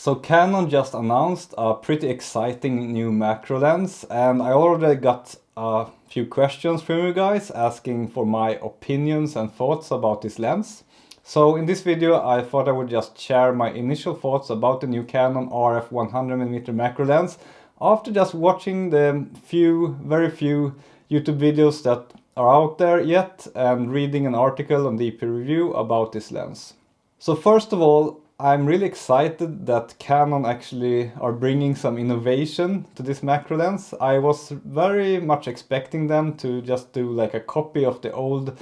So Canon just announced a pretty exciting new macro lens, and I already got a few questions from you guys asking for my opinions and thoughts about this lens. So in this video I thought I would just share my initial thoughts about the new Canon RF 100mm macro lens after just watching the very few YouTube videos that are out there yet and reading an article on DP Review about this lens. So first of all, I'm really excited that Canon actually are bringing some innovation to this macro lens. I was very much expecting them to just do like a copy of the old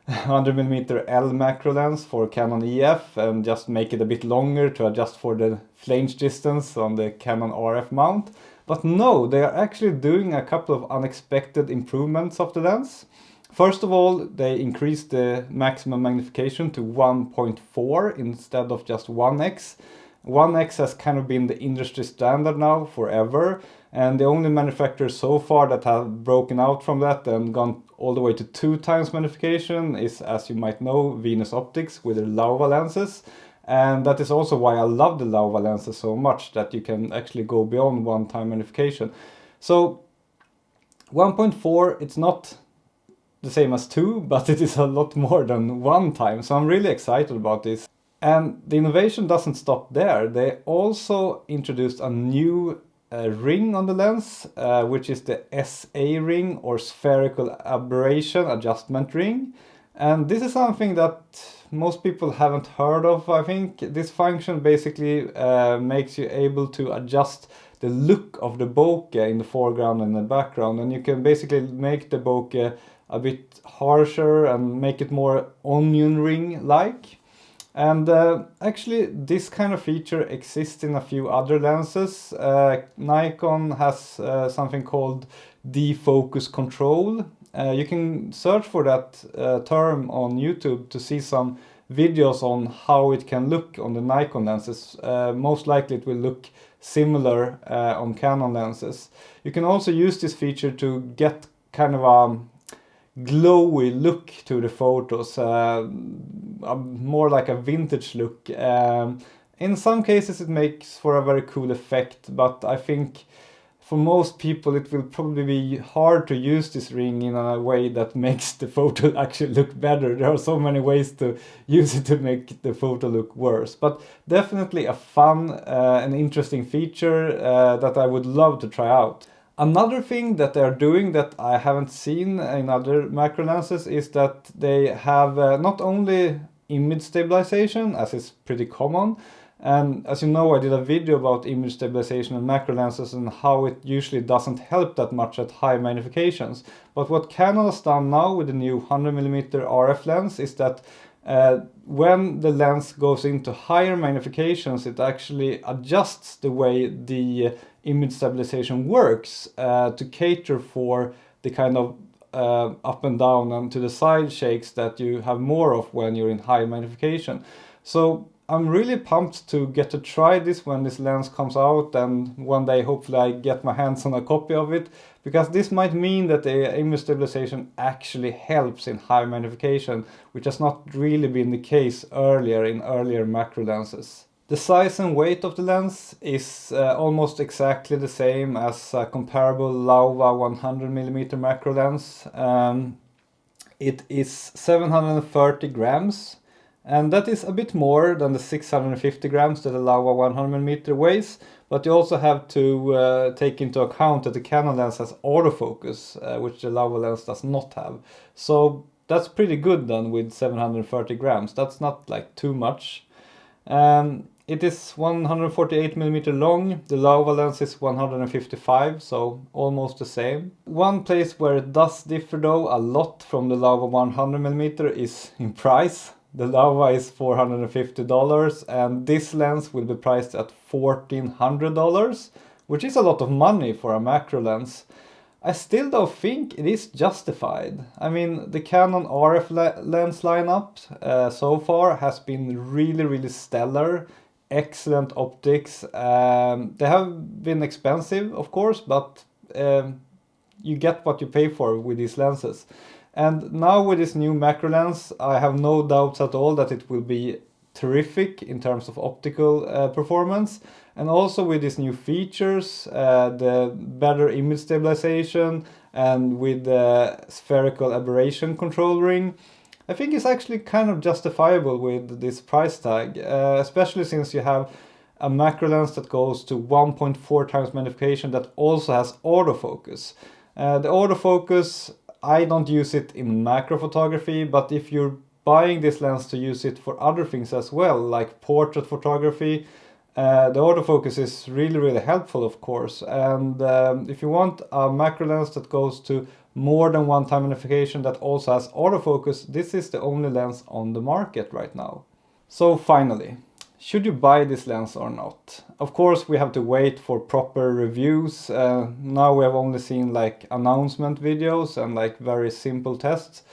100mm L macro lens for Canon EF and just make it a bit longer to adjust for the flange distance on the Canon RF mount. But no, they are actually doing a couple of unexpected improvements of the lens. First of all, they increased the maximum magnification to 1.4 instead of just 1x. 1x has kind of been the industry standard now forever, and the only manufacturer so far that have broken out from that and gone all the way to 2 times magnification is, as you might know, Venus Optics with their Lauva lenses. And that is also why I love the Lauva lenses so much, that you can actually go beyond 1 time magnification. So 1.4, it's not the same as 2, but it is a lot more than 1 time, so I'm really excited about this. And the innovation doesn't stop there. They also introduced a new ring on the lens, which is the SA ring, or spherical aberration adjustment ring. And this is something that most people haven't heard of, I think. This function basically makes you able to adjust the look of the bokeh in the foreground and the background, and you can basically make the bokeh a bit harsher and make it more onion ring like. And actually this kind of feature exists in a few other lenses. Nikon has something called defocus control. You can search for that term on YouTube to see some videos on how it can look on the Nikon lenses. Most likely it will look similar on Canon lenses. You can also use this feature to get kind of a glowy look to the photos, more like a vintage look. In some cases it makes for a very cool effect, but I think for most people it will probably be hard to use this ring in a way that makes the photo actually look better. There are so many ways to use it to make the photo look worse, but definitely a fun and interesting feature that I would love to try out. Another thing that they are doing that I haven't seen in other macro lenses is that they have not only image stabilization, as is pretty common, and as you know I did a video about image stabilization in macro lenses and how it usually doesn't help that much at high magnifications. But what Canon has done now with the new 100mm RF lens is that when the lens goes into higher magnifications, it actually adjusts the way the image stabilization works to cater for the kind of up and down and to the side shakes that you have more of when you're in high magnification. So I'm really pumped to get to try this when this lens comes out, and one day hopefully I get my hands on a copy of it, because this might mean that the image stabilization actually helps in high magnification, which has not really been the case earlier in earlier macro lenses. The size and weight of the lens is almost exactly the same as a comparable Lauva 100mm macro lens. It is 730 grams. And that is a bit more than the 650 grams that the Lauva 100mm weighs, but you also have to take into account that the Canon lens has autofocus, which the Lauva lens does not have. So that's pretty good then with 730 grams. That's not like too much. It is 148mm long, the Lauva lens is 155, so almost the same. One place where it does differ though a lot from the Lauva 100mm is in price. The Lauva is $450 and this lens will be priced at $1,400, which is a lot of money for a macro lens. I still don't think it is justified. I mean, the Canon RF lens lineup so far has been really stellar, excellent optics. They have been expensive, of course, but you get what you pay for with these lenses. And now with this new macro lens, I have no doubts at all that it will be terrific in terms of optical performance. And also with these new features, the better image stabilization and with the spherical aberration control ring, I think it's actually kind of justifiable with this price tag, especially since you have a macro lens that goes to 1.4 times magnification that also has autofocus. The autofocus, I don't use it in macro photography, but if you're buying this lens to use it for other things as well, like portrait photography, the autofocus is really helpful, of course. And if you want a macro lens that goes to more than 1 time magnification that also has autofocus, this is the only lens on the market right now. So finally, should you buy this lens or not? Of course, we have to wait for proper reviews. Now we have only seen like announcement videos and like very simple tests.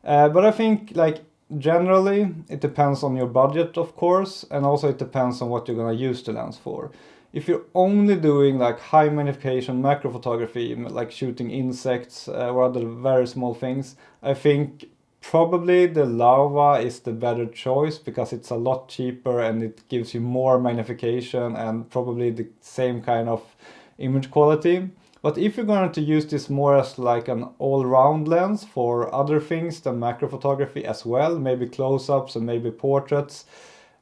But I think like generally it depends on your budget, of course, and also it depends on what you're gonna use the lens for. If you're only doing like high magnification macro photography, like shooting insects or other very small things, I think probably the Lava is the better choice because it's a lot cheaper and it gives you more magnification and probably the same kind of image quality. But if you're going to use this more as like an all-round lens for other things than macro photography as well, maybe close-ups and maybe portraits,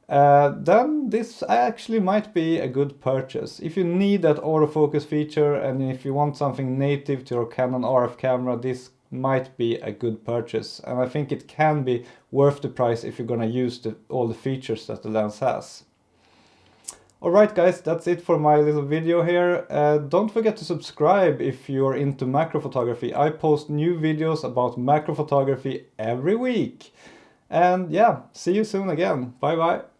then this actually might be a good purchase. If you need that autofocus feature and if you want something native to your Canon RF camera, this might be a good purchase. And I think it can be worth the price if you're going to use all the features that the lens has. Alright guys, that's it for my little video here. Don't forget to subscribe if you're into macro photography. I post new videos about macro photography every week. And yeah, see you soon again. Bye bye.